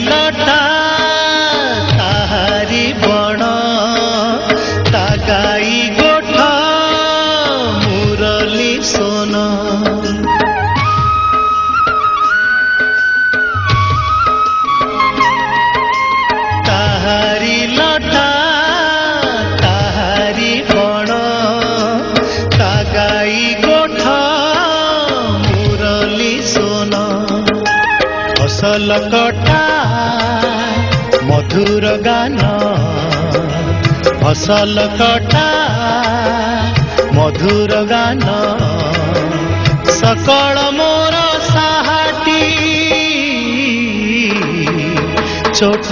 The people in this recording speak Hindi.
लटा ताहारी बण ता गाई गोठ मुरली सोन ताहारी लटा ताहारी बण ता गाई गोठ मुरली सोन फसल कटा मधुर गान फसल कटा मधुर गान सकल मोर साहाटी छोट